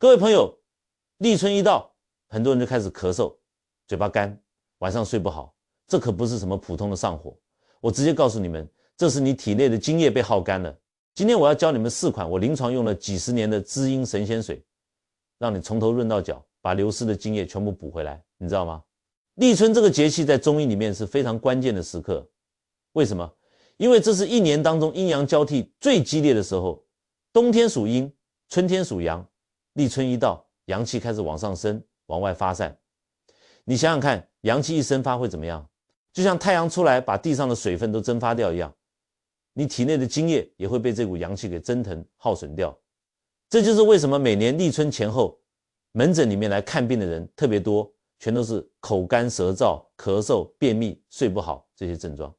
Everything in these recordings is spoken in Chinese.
各位朋友，立春一到，很多人就开始咳嗽，嘴巴干，晚上睡不好，这可不是什么普通的上火。我直接告诉你们，这是你体内的津液被耗干了。今天我要教你们4款我临床用了几10年的滋阴神仙水，让你从头润到脚，把流失的津液全部补回来，你知道吗？立春这个节气在中医里面是非常关键的时刻。为什么？因为这是一年当中阴阳交替最激烈的时候，冬天属阴，春天属阳，立春一到，阳气开始往上升，往外发散。你想想看，阳气一生发会怎么样？就像太阳出来把地上的水分都蒸发掉一样，你体内的津液也会被这股阳气给蒸腾耗损掉。这就是为什么每年立春前后，门诊里面来看病的人特别多，全都是口干舌燥、咳嗽、便秘、睡不好这些症状。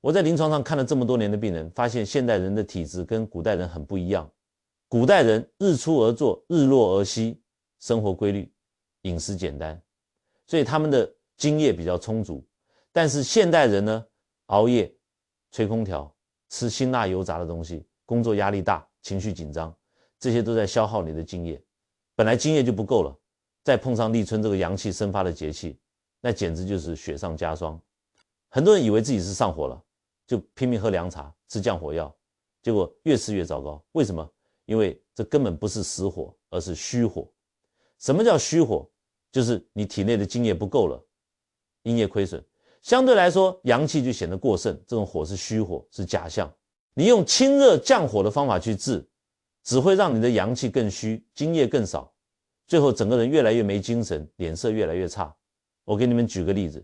我在临床上看了这么多年的病人，发现现代人的体质跟古代人很不一样。古代人日出而作，日落而息，生活规律，饮食简单，所以他们的津液比较充足。但是现代人呢，熬夜、吹空调、吃辛辣油炸的东西，工作压力大，情绪紧张，这些都在消耗你的津液。本来津液就不够了，再碰上立春这个阳气生发的节气，那简直就是雪上加霜。很多人以为自己是上火了，就拼命喝凉茶，吃降火药，结果越吃越糟糕。为什么？因为这根本不是实火，而是虚火。什么叫虚火？就是你体内的津液不够了，阴液亏损，相对来说阳气就显得过剩，这种火是虚火，是假象。你用清热降火的方法去治，只会让你的阳气更虚，津液更少，最后整个人越来越没精神，脸色越来越差。我给你们举个例子，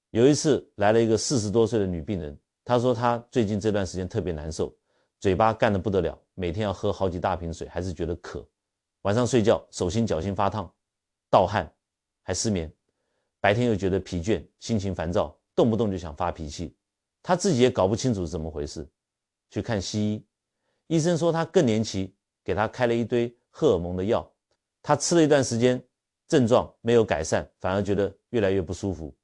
有一次来了一个40多岁的女病人，她说她最近这段时间特别难受，嘴巴干得不得了，每天要喝好几大瓶水，还是觉得渴，晚上睡觉手心脚心发烫，盗汗，还失眠，白天又觉得疲倦，心情烦躁，动不动就想发脾气。她自己也搞不清楚是怎么回事，去看西医，医生说她更年期，给她开了一堆荷尔蒙的药，她吃了一段时间，症状没有改善，反而觉得越来越不舒服。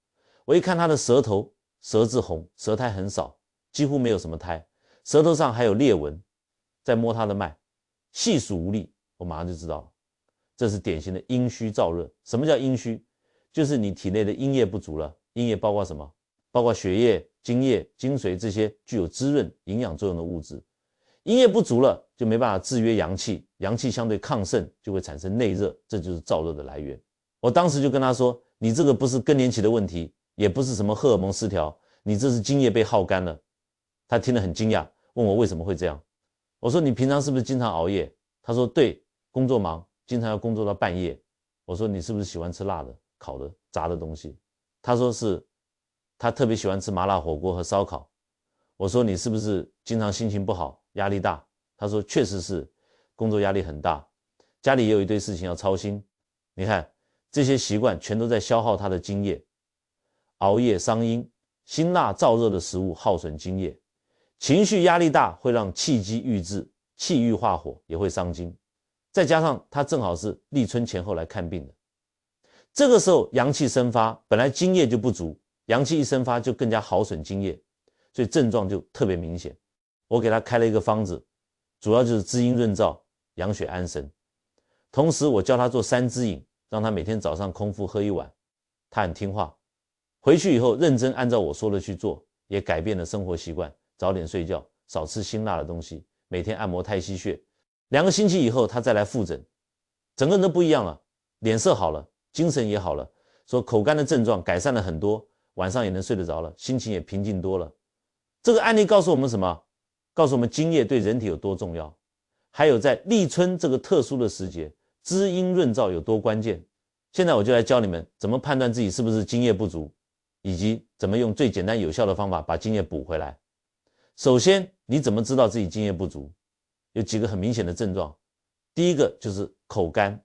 我一看她的舌头，舌质红，舌苔很少，几乎没有什么苔，舌头上还有裂纹，再摸她的脉，细数无力，我马上就知道了，这是典型的阴虚燥热。什么叫阴虚？就是你体内的阴液不足了。阴液包括什么？包括血液、精液、精髓这些具有滋润营养作用的物质。阴液不足了，就没办法制约阳气，阳气相对亢盛，就会产生内热，这就是燥热的来源。我当时就跟他说，你这个不是更年期的问题，也不是什么荷尔蒙失调，你这是津液被耗干了。他听得很惊讶，问我为什么会这样。我说你平常是不是经常熬夜？他说对，工作忙，经常要工作到半夜。我说你是不是喜欢吃辣的、烤的、炸的东西？他说是，他特别喜欢吃麻辣火锅和烧烤。我说你是不是经常心情不好、压力大？他说确实是，工作压力很大，家里也有一堆事情要操心。你看这些习惯全都在消耗他的津液。熬夜伤阴，辛辣燥热的食物耗损津液，情绪压力大会让气机郁滞，气郁化火也会伤津。再加上他正好是立春前后来看病的，这个时候阳气生发，本来津液就不足，阳气一生发就更加耗损津液，所以症状就特别明显。我给他开了一个方子，主要就是滋阴润燥、养血安神。同时我教他做3支饮，让他每天早上空腹喝1碗。他很听话，回去以后认真按照我说的去做，也改变了生活习惯，早点睡觉，少吃辛辣的东西，每天按摩太溪穴。2个星期以后他再来复诊，整个人都不一样了，脸色好了，精神也好了，说口干的症状改善了很多，晚上也能睡得着了，心情也平静多了。这个案例告诉我们什么？告诉我们津液对人体有多重要，还有在立春这个特殊的时节，滋阴润燥有多关键。现在我就来教你们怎么判断自己是不是津液不足，以及怎么用最简单有效的方法把津液补回来。首先，你怎么知道自己津液不足？有几个很明显的症状。第一个就是口干，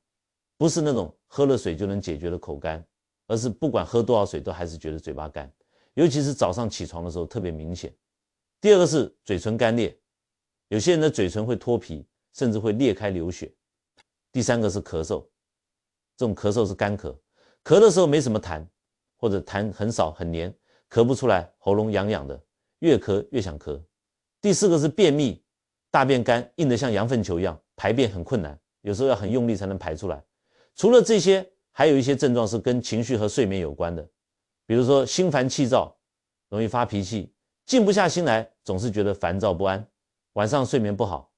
不是那种喝了水就能解决的口干，而是不管喝多少水都还是觉得嘴巴干，尤其是早上起床的时候特别明显。第二个是嘴唇干裂，有些人的嘴唇会脱皮，甚至会裂开流血。第三个是咳嗽，这种咳嗽是干咳，咳的时候没什么痰，或者痰很少很黏，咳不出来，喉咙痒痒的，越咳越想咳。第四个是便秘，大便干，硬得像羊粪球一样，排便很困难，有时候要很用力才能排出来。除了这些，还有一些症状是跟情绪和睡眠有关的，比如说心烦气躁，容易发脾气，静不下心来，总是觉得烦躁不安，晚上睡眠不好，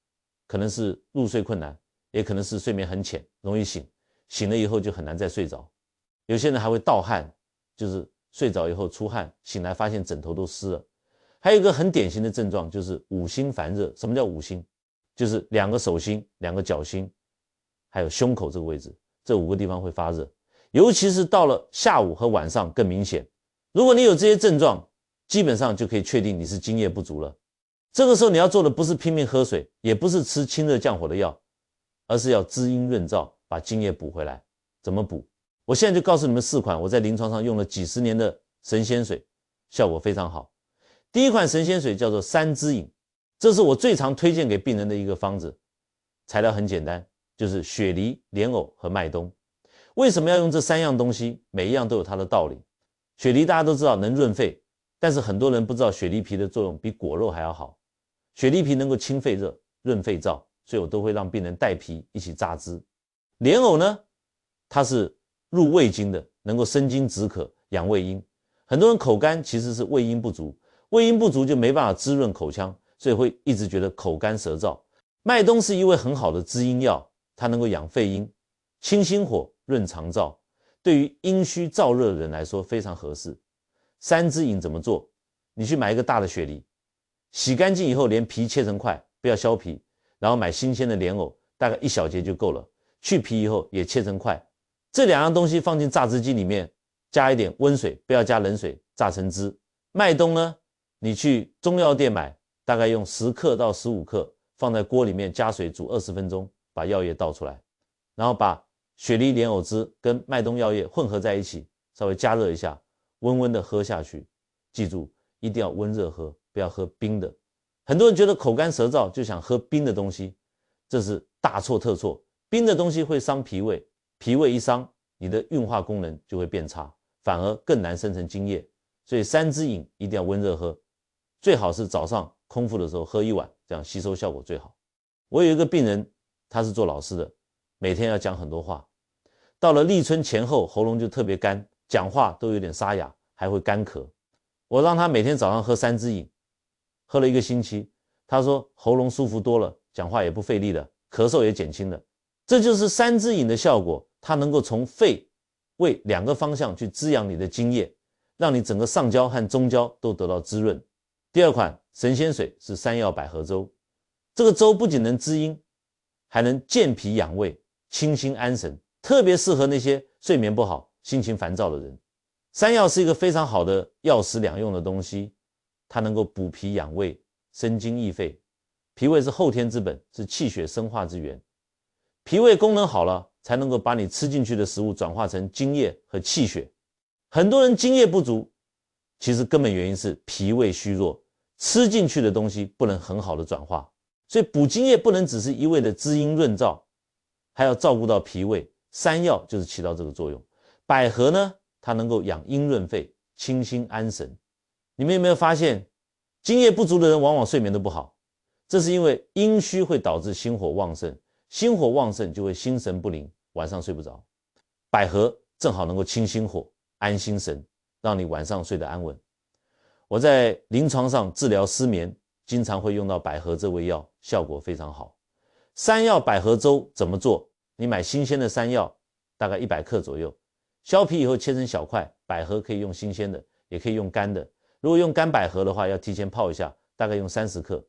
可能是入睡困难，也可能是睡眠很浅，容易醒，醒了以后就很难再睡着。有些人还会盗汗，就是睡着以后出汗，醒来发现枕头都湿了。还有一个很典型的症状就是五心烦热。什么叫五心？就是2个手心、2个脚心，还有胸口这个位置，这5个地方会发热，尤其是到了下午和晚上更明显。如果你有这些症状，基本上就可以确定你是津液不足了。这个时候你要做的不是拼命喝水，也不是吃清热降火的药，而是要滋阴润燥，把津液补回来。怎么补？我现在就告诉你们4款我在临床上用了几十年的神仙水，效果非常好。第一款神仙水叫做三支饮，这是我最常推荐给病人的一个方子，材料很简单，就是雪梨、莲藕和麦冬。为什么要用这3样东西？每一样都有它的道理。雪梨大家都知道能润肺，但是很多人不知道雪梨皮的作用比果肉还要好。雪梨皮能够清肺热、润肺燥，所以我都会让病人带皮一起榨汁。莲藕呢，它是入胃经的，能够生津止渴、养胃阴。很多人口干其实是胃阴不足，胃阴不足就没办法滋润口腔，所以会一直觉得口干舌燥。麦冬是一味很好的滋阴药，它能够养肺阴、清心火、润肠燥，对于阴虚燥热的人来说非常合适。三支饮怎么做？你去买一个大的雪梨，洗干净以后连皮切成块，不要削皮，然后买新鲜的莲藕，大概1小节就够了，去皮以后也切成块。这2样东西放进榨汁机里面，加一点温水，不要加冷水，榨成汁。麦冬呢，你去中药店买，大概用10克到15克，放在锅里面加水煮20分钟，把药液倒出来，然后把雪梨莲藕汁跟麦冬药液混合在一起，稍微加热一下，温温的喝下去。记住，一定要温热喝，不要喝冰的。很多人觉得口干舌燥就想喝冰的东西，这是大错特错。冰的东西会伤脾胃，脾胃一伤，你的运化功能就会变差，反而更难生成津液。所以三支饮一定要温热喝，最好是早上空腹的时候喝1碗，这样吸收效果最好。我有一个病人，他是做老师的，每天要讲很多话，到了立春前后喉咙就特别干，讲话都有点沙哑，还会干咳。我让他每天早上喝三支饮，喝了1个星期，他说喉咙舒服多了，讲话也不费力了，咳嗽也减轻了。这就是三支饮的效果，它能够从肺、胃2个方向去滋养你的津液，让你整个上焦和中焦都得到滋润。第2款神仙水是山药百合粥，这个粥不仅能滋阴，还能健脾养胃、清心安神，特别适合那些睡眠不好、心情烦躁的人。山药是一个非常好的药食两用的东西，它能够补脾养胃、生津益肺。脾胃是后天之本，是气血生化之源。脾胃功能好了，才能够把你吃进去的食物转化成津液和气血。很多人津液不足，其实根本原因是脾胃虚弱，吃进去的东西不能很好的转化。所以补津液不能只是一味的滋阴润燥，还要照顾到脾胃。山药就是起到这个作用。百合呢，它能够养阴润肺、清心安神。你们有没有发现，津液不足的人往往睡眠都不好？这是因为阴虚会导致心火旺盛，心火旺盛就会心神不宁，晚上睡不着。百合正好能够清心火、安心神，让你晚上睡得安稳。我在临床上治疗失眠，经常会用到百合这味药，效果非常好。山药百合粥怎么做？你买新鲜的山药，大概100克左右，削皮以后切成小块，百合可以用新鲜的，也可以用干的。如果用干百合的话，要提前泡一下，大概用30克。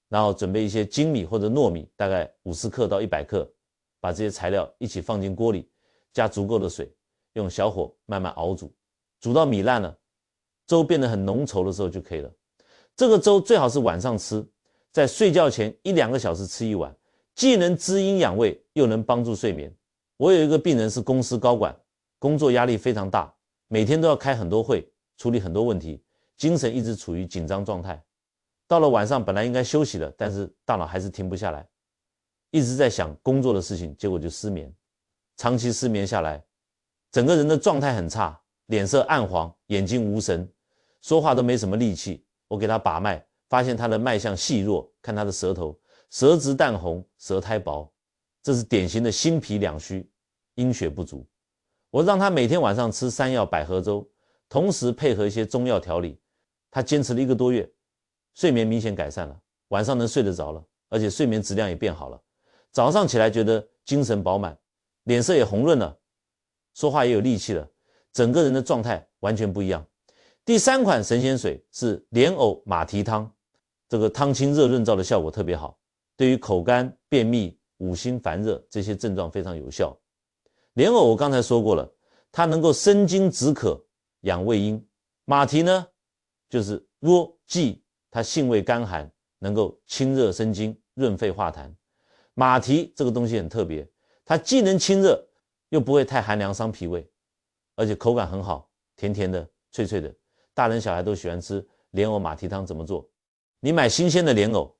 然后准备一些精米或者糯米，大概50克到100克，把这些材料一起放进锅里，加足够的水，用小火慢慢熬煮，煮到米烂了，粥变得很浓稠的时候就可以了。这个粥最好是晚上吃，在睡觉前1-2个小时吃1碗，既能滋阴养胃，又能帮助睡眠。我有一个病人是公司高管，工作压力非常大，每天都要开很多会，处理很多问题，精神一直处于紧张状态。到了晚上本来应该休息了，但是大脑还是停不下来，一直在想工作的事情，结果就失眠。长期失眠下来，整个人的状态很差，脸色暗黄，眼睛无神，说话都没什么力气。我给他把脉，发现他的脉象细弱，看他的舌头，舌质淡红，舌苔薄。这是典型的心脾两虚，阴血不足。我让他每天晚上吃山药百合粥，同时配合一些中药调理，他坚持了1个多月，睡眠明显改善了，晚上能睡得着了，而且睡眠质量也变好了。早上起来觉得精神饱满，脸色也红润了，说话也有力气了，整个人的状态完全不一样。第3款神仙水是莲藕马蹄汤，这个汤清热润燥的效果特别好，对于口干、便秘、五心烦热这些症状非常有效。莲藕我刚才说过了，它能够生津止渴、养胃阴。马蹄呢，就是莴荠，它性味甘寒，能够清热生津、润肺化痰。马蹄这个东西很特别，它既能清热，又不会太寒凉伤脾胃，而且口感很好，甜甜的、脆脆的，大人小孩都喜欢吃莲藕马蹄汤。怎么做？你买新鲜的莲藕，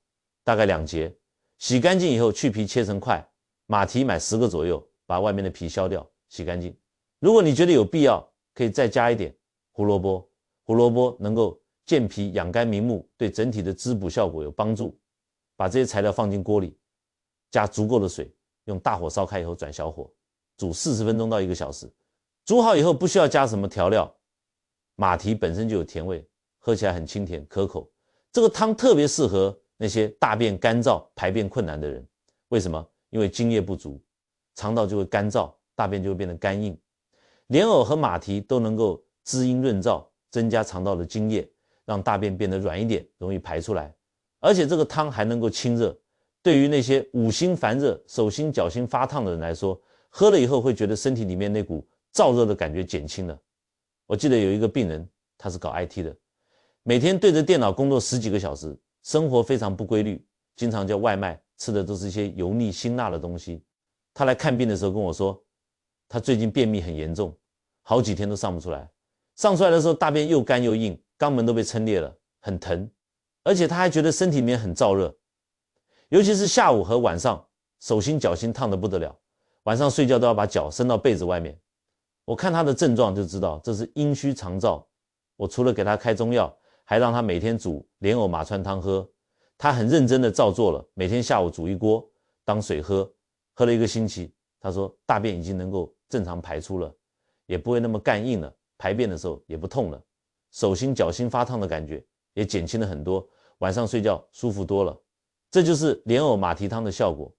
大概2节，洗干净以后去皮切成块，马蹄买10个左右，把外面的皮削掉，洗干净。如果你觉得有必要，可以再加一点胡萝卜，胡萝卜能够健脾养肝明目，对整体的滋补效果有帮助。把这些材料放进锅里，加足够的水，用大火烧开以后转小火，煮40分钟到1个小时。煮好以后不需要加什么调料，马蹄本身就有甜味，喝起来很清甜可口。这个汤特别适合那些大便干燥、排便困难的人。为什么？因为津液不足，肠道就会干燥，大便就会变得干硬。莲藕和马蹄都能够滋阴润燥，增加肠道的津液，让大便变得软一点，容易排出来。而且这个汤还能够清热，对于那些五心烦热、手心脚心发烫的人来说，喝了以后会觉得身体里面那股燥热的感觉减轻了。我记得有一个病人，他是搞 IT 的，每天对着电脑工作10几个小时，生活非常不规律，经常叫外卖，吃的都是一些油腻辛辣的东西。他来看病的时候跟我说，他最近便秘很严重，好几天都上不出来，上出来的时候大便又干又硬，肛门都被撑裂了，很疼，而且他还觉得身体里面很燥热，尤其是下午和晚上，手心脚心烫得不得了，晚上睡觉都要把脚伸到被子外面。我看他的症状就知道这是阴虚肠燥。我除了给他开中药，还让他每天煮莲藕马川汤喝。他很认真的照做了，每天下午煮1锅当水喝，喝了1个星期，他说大便已经能够正常排出了，也不会那么干硬了，排便的时候也不痛了，手心脚心发烫的感觉也减轻了很多，晚上睡觉舒服多了。这就是莲藕马蹄汤的效果，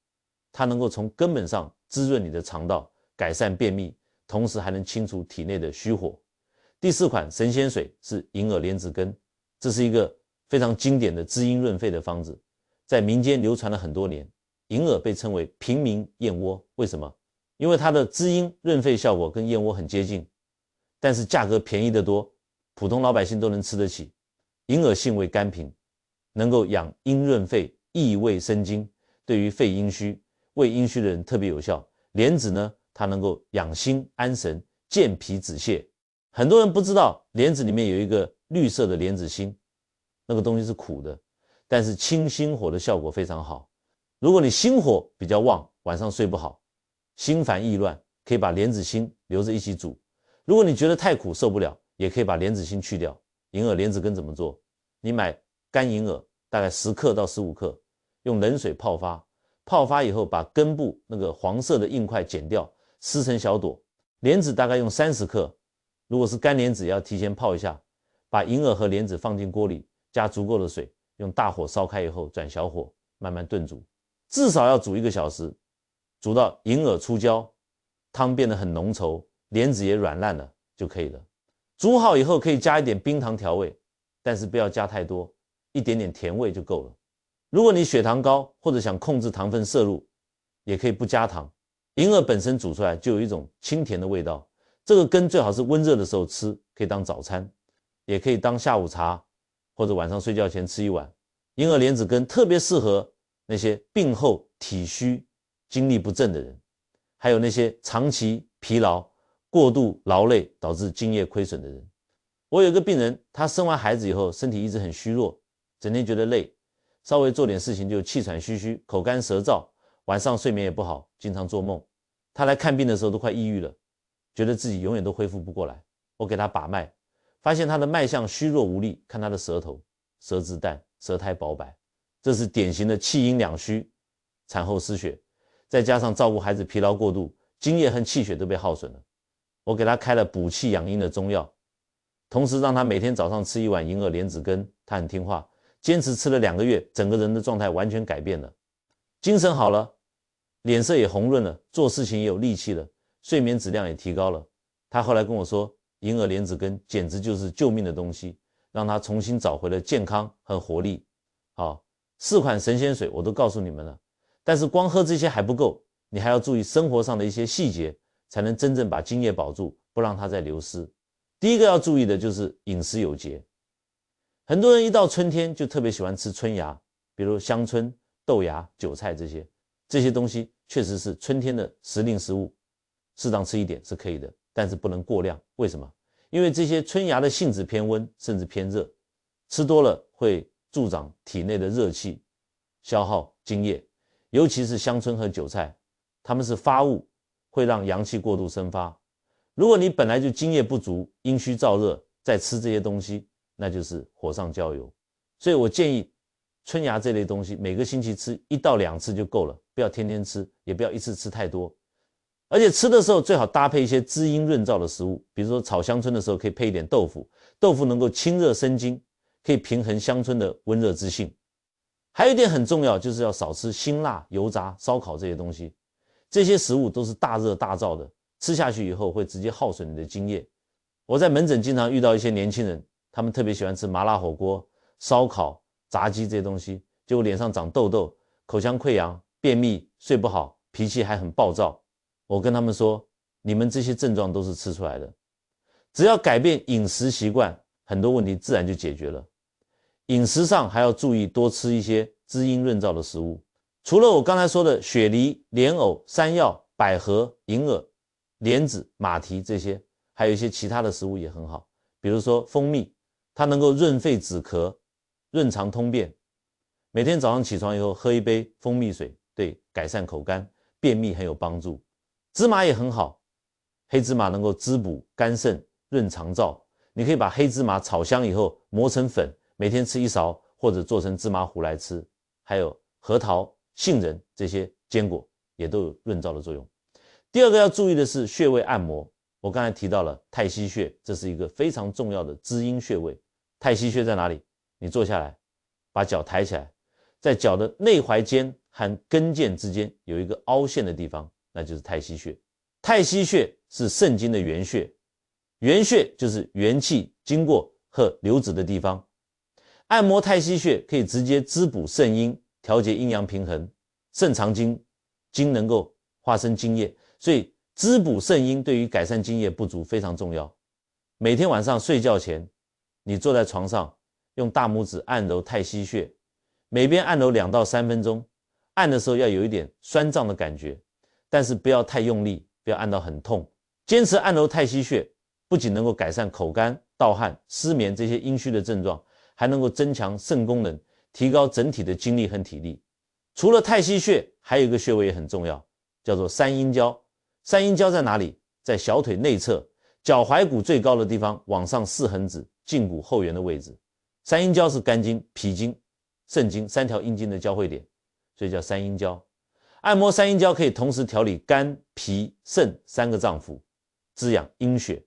它能够从根本上滋润你的肠道，改善便秘，同时还能清除体内的虚火。第4款神仙水是银耳莲子根，这是一个非常经典的滋阴润肺的方子，在民间流传了很多年。银耳被称为平民燕窝，为什么？因为它的滋阴润肺效果跟燕窝很接近，但是价格便宜得多，普通老百姓都能吃得起。银耳性味甘平，能够养阴润肺、益胃生津，对于肺阴虚、胃阴虚的人特别有效。莲子呢，它能够养心安神、健脾止泻。很多人不知道莲子里面有一个绿色的莲子心，那个东西是苦的，但是清心火的效果非常好。如果你心火比较旺，晚上睡不好，心烦意乱，可以把莲子心留着一起煮。如果你觉得太苦受不了，也可以把莲子心去掉。银耳莲子根怎么做？你买干银耳，大概10克到15克，用冷水泡发，泡发以后把根部那个黄色的硬块剪掉，撕成小朵。莲子大概用30克，如果是干莲子要提前泡一下，把银耳和莲子放进锅里，加足够的水，用大火烧开以后转小火慢慢炖煮，至少要煮1个小时，煮到银耳出焦，汤变得很浓稠，莲子也软烂了就可以了。煮好以后可以加一点冰糖调味，但是不要加太多，一点点甜味就够了。如果你血糖高或者想控制糖分摄入，也可以不加糖。银耳本身煮出来就有一种清甜的味道，这个根最好是温热的时候吃，可以当早餐，也可以当下午茶，或者晚上睡觉前吃1碗。银耳莲子根特别适合那些病后体虚、精力不振的人，还有那些长期疲劳、过度劳累导致津液亏损的人。我有一个病人，他生完孩子以后身体一直很虚弱，整天觉得累，稍微做点事情就气喘吁吁、口干舌燥，晚上睡眠也不好，经常做梦。他来看病的时候都快抑郁了，觉得自己永远都恢复不过来。我给他把脉，发现他的脉象虚弱无力，看他的舌头，舌质淡，舌苔薄白，这是典型的气阴两虚，产后失血。再加上照顾孩子疲劳过度，精液和气血都被耗损了。我给他开了补气养阴的中药，同时让他每天早上吃1碗银耳莲子羹，他很听话，坚持吃了2个月，整个人的状态完全改变了，精神好了，脸色也红润了，做事情也有力气了，睡眠质量也提高了。他后来跟我说，银耳莲子羹简直就是救命的东西，让他重新找回了健康和活力。好，4款神仙水我都告诉你们了，但是光喝这些还不够，你还要注意生活上的一些细节，才能真正把精液保住，不让它再流失。第一个要注意的就是饮食有节。很多人一到春天就特别喜欢吃春芽，比如香椿、豆芽、韭菜这些东西确实是春天的时令食物，适当吃一点是可以的，但是不能过量。为什么？因为这些春芽的性质偏温，甚至偏热，吃多了会助长体内的热气，消耗精液。尤其是香椿和韭菜，它们是发物，会让阳气过度生发。如果你本来就精液不足，阴虚燥热，再吃这些东西，那就是火上浇油。所以我建议春芽这类东西每个星期吃1到2次就够了，不要天天吃，也不要一次吃太多。而且吃的时候最好搭配一些滋阴润燥的食物，比如说炒香椿的时候可以配一点豆腐，豆腐能够清热生津，可以平衡香椿的温热之性。还有一点很重要，就是要少吃辛辣、油炸、烧烤这些东西，这些食物都是大热大燥的，吃下去以后会直接耗损你的精液。我在门诊经常遇到一些年轻人，他们特别喜欢吃麻辣火锅、烧烤、炸鸡这些东西，结果脸上长痘痘、口腔溃疡、便秘、睡不好，脾气还很暴躁。我跟他们说，你们这些症状都是吃出来的，只要改变饮食习惯，很多问题自然就解决了。饮食上还要注意多吃一些滋阴润燥的食物，除了我刚才说的雪梨、莲藕、山药、百合、银耳、莲子、马蹄这些，还有一些其他的食物也很好，比如说蜂蜜，它能够润肺止咳、润肠通便。每天早上起床以后喝一杯蜂蜜水，对改善口干、便秘很有帮助。芝麻也很好，黑芝麻能够滋补肝肾、润肠燥，你可以把黑芝麻炒香以后磨成粉，每天吃1勺，或者做成芝麻糊来吃。还有核桃、杏仁这些坚果也都有润燥的作用。第二个要注意的是穴位按摩，我刚才提到了太溪穴，这是一个非常重要的滋阴穴位。太溪穴在哪里？你坐下来，把脚抬起来，在脚的内踝尖和跟腱之间有一个凹陷的地方，那就是太溪穴。太溪穴是肾经的原穴，原穴就是元气经过和流止的地方。按摩太溪穴可以直接滋补肾阴，调节阴阳平衡。肾藏精，精能够化生精液，所以滋补肾阴对于改善精液不足非常重要。每天晚上睡觉前，你坐在床上，用大拇指按揉太溪穴，每边按揉2到3分钟，按的时候要有一点酸胀的感觉，但是不要太用力，不要按到很痛。坚持按揉太溪穴，不仅能够改善口干、盗汗、失眠这些阴虚的症状，还能够增强肾功能，提高整体的精力和体力。除了太溪穴，还有一个穴位也很重要，叫做三阴交。三阴交在哪里？在小腿内侧，脚踝骨最高的地方往上4横指，胫骨后缘的位置。三阴交是肝经、脾经、肾经3条阴经的交汇点，所以叫三阴交。按摩三阴交可以同时调理肝、脾、肾3个脏腑，滋养阴血，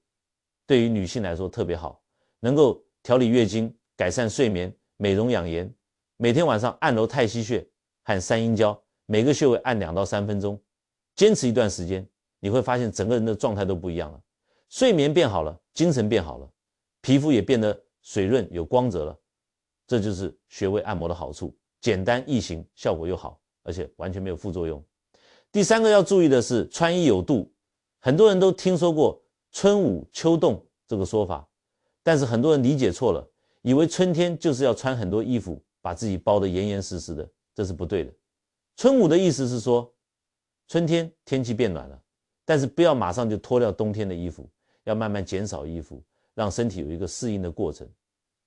对于女性来说特别好，能够调理月经，改善睡眠，美容养颜。每天晚上按揉太溪穴和三阴交，每个穴位按2到3分钟，坚持一段时间，你会发现整个人的状态都不一样了，睡眠变好了，精神变好了，皮肤也变得水润有光泽了。这就是穴位按摩的好处，简单易行，效果又好，而且完全没有副作用。第3个要注意的是穿衣有度，很多人都听说过春捂秋冻这个说法，但是很多人理解错了，以为春天就是要穿很多衣服，把自己包得严严实实的，这是不对的。春捂的意思是说，春天天气变暖了，但是不要马上就脱掉冬天的衣服，要慢慢减少衣服，让身体有一个适应的过程，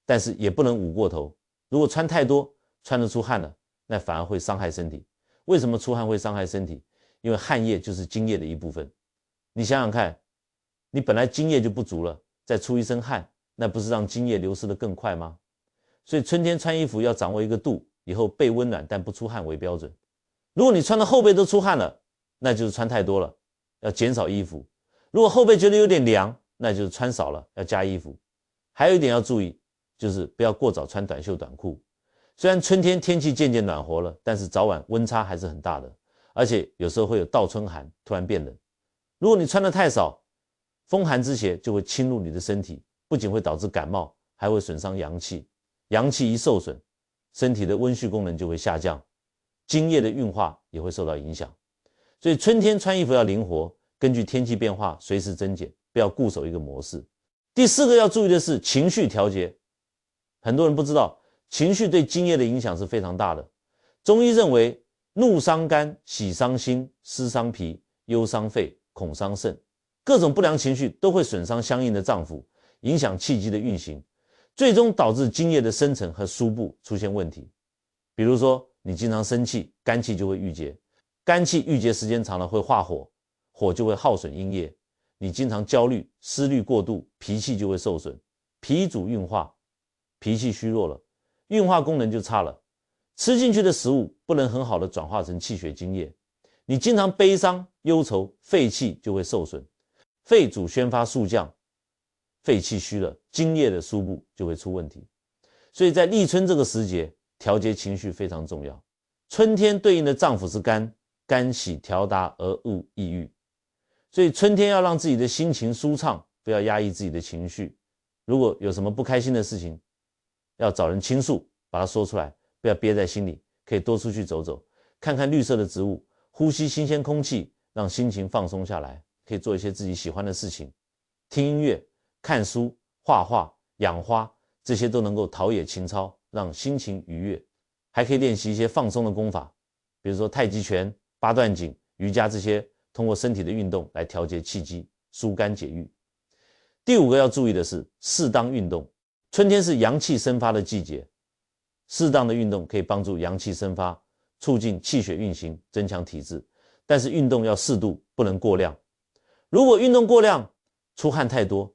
但是也不能捂过头。如果穿太多，穿得出汗了，那反而会伤害身体。为什么出汗会伤害身体？因为汗液就是精液的一部分。你想想看，你本来精液就不足了，再出一身汗，那不是让精液流失得更快吗？所以春天穿衣服要掌握一个度，以后背温暖但不出汗为标准。如果你穿的后背都出汗了，那就是穿太多了，要减少衣服。如果后背觉得有点凉，那就是穿少了，要加衣服。还有一点要注意，就是不要过早穿短袖短裤。虽然春天天气渐渐暖和了，但是早晚温差还是很大的，而且有时候会有倒春寒，突然变冷。如果你穿得太少，风寒之邪就会侵入你的身体，不仅会导致感冒，还会损伤阳气。阳气一受损，身体的温煦功能就会下降，精液的运化也会受到影响。所以春天穿衣服要灵活，根据天气变化随时增减，不要固守一个模式。第四个要注意的是情绪调节。很多人不知道，情绪对精液的影响是非常大的。中医认为，怒伤肝，喜伤心，思伤脾，忧伤肺，恐伤肾，各种不良情绪都会损伤相应的脏腑，影响气机的运行，最终导致精液的生成和输布出现问题。比如说，你经常生气，肝气就会郁结，肝气郁结时间长了会化火，火就会耗损阴液。你经常焦虑，思虑过度，脾气就会受损。脾主运化，脾气虚弱了，运化功能就差了，吃进去的食物不能很好的转化成气血精液。你经常悲伤忧愁，肺气就会受损，肺主宣发肃降，肺气虚了，精液的输布就会出问题。所以在立春这个时节，调节情绪非常重要。春天对应的脏腑是肝，肝喜调达而恶抑郁，所以春天要让自己的心情舒畅，不要压抑自己的情绪。如果有什么不开心的事情，要找人倾诉，把它说出来，不要憋在心里，可以多出去走走，看看绿色的植物，呼吸新鲜空气，让心情放松下来。可以做一些自己喜欢的事情，听音乐、看书、画画、养花，这些都能够陶冶情操，让心情愉悦。还可以练习一些放松的功法，比如说太极拳、八段锦、瑜伽，这些通过身体的运动来调节气机，疏肝解郁。第五个要注意的是适当运动。春天是阳气生发的季节，适当的运动可以帮助阳气生发，促进气血运行，增强体质。但是运动要适度，不能过量。如果运动过量，出汗太多，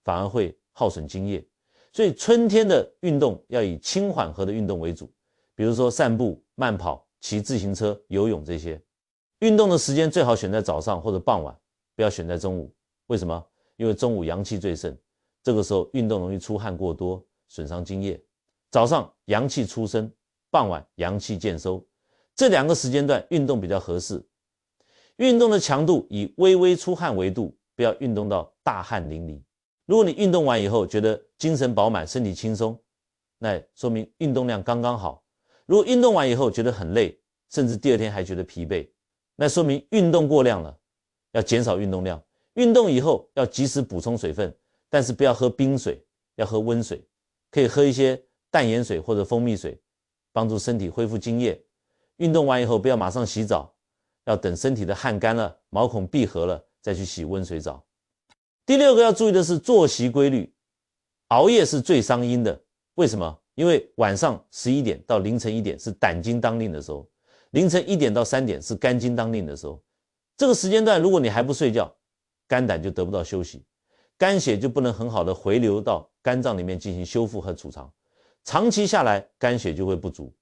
反而会耗损精液。所以春天的运动要以轻缓和的运动为主，比如说散步、慢跑、骑自行车、游泳这些。运动的时间最好选在早上或者傍晚，不要选在中午。为什么？因为中午阳气最盛，这个时候运动容易出汗过多，损伤精液。早上阳气初生，傍晚阳气渐收，这两个时间段运动比较合适。运动的强度以微微出汗为度，不要运动到大汗淋漓。如果你运动完以后觉得精神饱满，身体轻松，那说明运动量刚刚好。如果运动完以后觉得很累，甚至第二天还觉得疲惫，那说明运动过量了，要减少运动量。运动以后要及时补充水分，但是不要喝冰水，要喝温水，可以喝一些淡盐水或者蜂蜜水，帮助身体恢复精液。运动完以后不要马上洗澡，要等身体的汗干了，毛孔闭合了，再去洗温水澡。第六个要注意的是作息规律。熬夜是最伤阴的，为什么？因为晚上11点到凌晨1点是胆经当令的时候，凌晨1点到3点是肝经当令的时候。这个时间段如果你还不睡觉，肝胆就得不到休息，肝血就不能很好的回流到肝脏里面进行修复和储藏，长期下来肝血就会不足，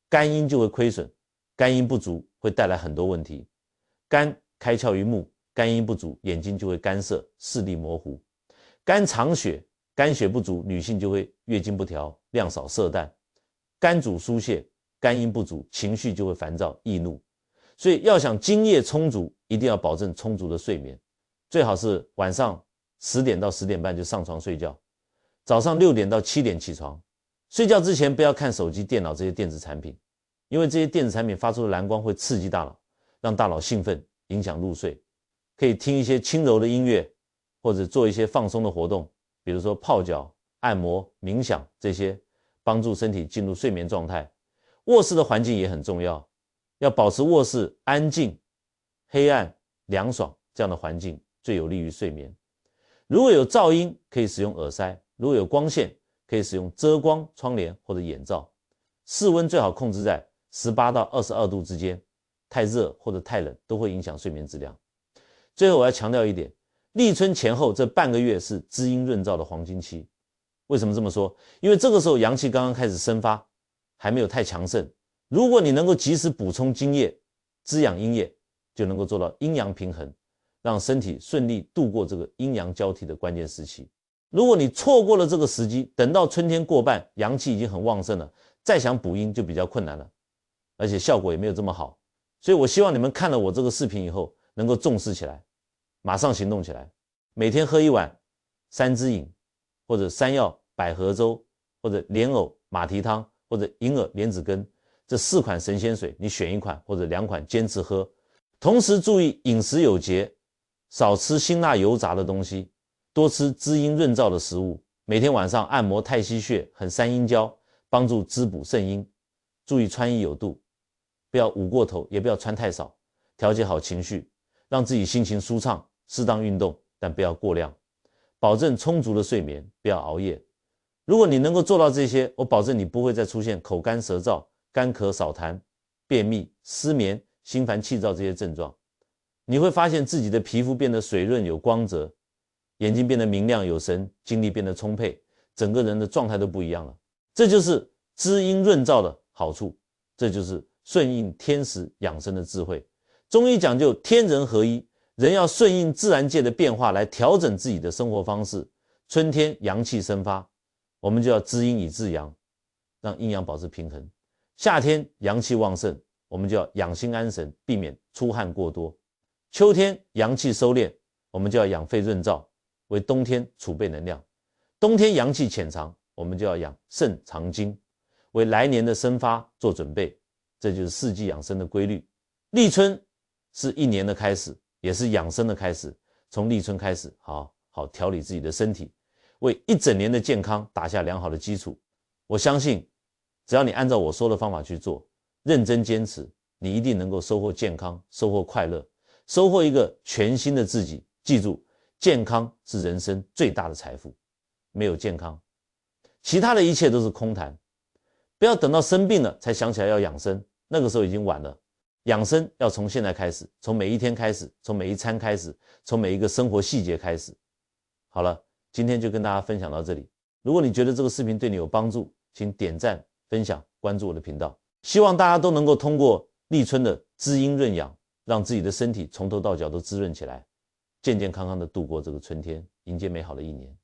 肝阴就会亏损，肝阴不足会带来很多问题。肝开窍于目，肝阴不足，眼睛就会干涩，视力模糊。肝藏血，肝血不足，女性就会月经不调，量少色淡。肝主疏泄，肝阴不足，情绪就会烦躁易怒。所以要想精液充足，一定要保证充足的睡眠，最好是晚上10点到10点半就上床睡觉，早上6点到7点起床。睡觉之前不要看手机、电脑这些电子产品，因为这些电子产品发出的蓝光会刺激大脑，让大脑兴奋，影响入睡。可以听一些轻柔的音乐，或者做一些放松的活动，比如说泡脚、按摩、冥想，这些帮助身体进入睡眠状态。卧室的环境也很重要，要保持卧室安静、黑暗、凉爽，这样的环境最有利于睡眠。如果有噪音，可以使用耳塞；如果有光线，可以使用遮光窗帘或者眼罩。室温最好控制在18到22度之间，太热或者太冷都会影响睡眠质量。最后我要强调一点，立春前后这半个月是滋阴润燥的黄金期。为什么这么说？因为这个时候阳气刚刚开始生发，还没有太强盛。如果你能够及时补充精液，滋养阴液，就能够做到阴阳平衡，让身体顺利度过这个阴阳交替的关键时期。如果你错过了这个时机，等到春天过半，阳气已经很旺盛了，再想补阴就比较困难了，而且效果也没有这么好。所以我希望你们看了我这个视频以后，能够重视起来，马上行动起来。每天喝一碗三支饮，或者山药百合粥，或者莲藕马蹄汤，或者银耳莲子根，这4款神仙水，你选1款或者2款坚持喝。同时注意饮食有节，少吃辛辣油炸的东西，多吃滋阴润燥的食物。每天晚上按摩太溪穴和三阴交，帮助滋补肾阴。注意穿衣有度，不要捂过头，也不要穿太少，调节好情绪，让自己心情舒畅。适当运动，但不要过量，保证充足的睡眠，不要熬夜。如果你能够做到这些，我保证你不会再出现口干舌燥、干咳少痰、便秘、失眠、心烦气躁这些症状。你会发现自己的皮肤变得水润有光泽，眼睛变得明亮有神，精力变得充沛，整个人的状态都不一样了。这就是滋阴润燥的好处，这就是顺应天时养生的智慧。中医讲究天人合一，人要顺应自然界的变化来调整自己的生活方式。春天阳气生发，我们就要滋阴以制阳，让阴阳保持平衡。夏天阳气旺盛，我们就要养心安神，避免出汗过多。秋天阳气收敛，我们就要养肺润燥，为冬天储备能量。冬天阳气潜藏，我们就要养肾藏精，为来年的生发做准备。这就是四季养生的规律。立春是一年的开始，也是养生的开始。从立春开始，好好调理自己的身体，为一整年的健康打下良好的基础。我相信，只要你按照我说的方法去做，认真坚持，你一定能够收获健康，收获快乐，收获一个全新的自己。记住，健康是人生最大的财富。没有健康，其他的一切都是空谈。不要等到生病了才想起来要养生，那个时候已经晚了。养生要从现在开始，从每一天开始，从每一餐开始，从每一个生活细节开始。好了，今天就跟大家分享到这里。如果你觉得这个视频对你有帮助，请点赞、分享、关注我的频道。希望大家都能够通过立春的滋阴润养，让自己的身体从头到脚都滋润起来，健健康康的度过这个春天，迎接美好的一年。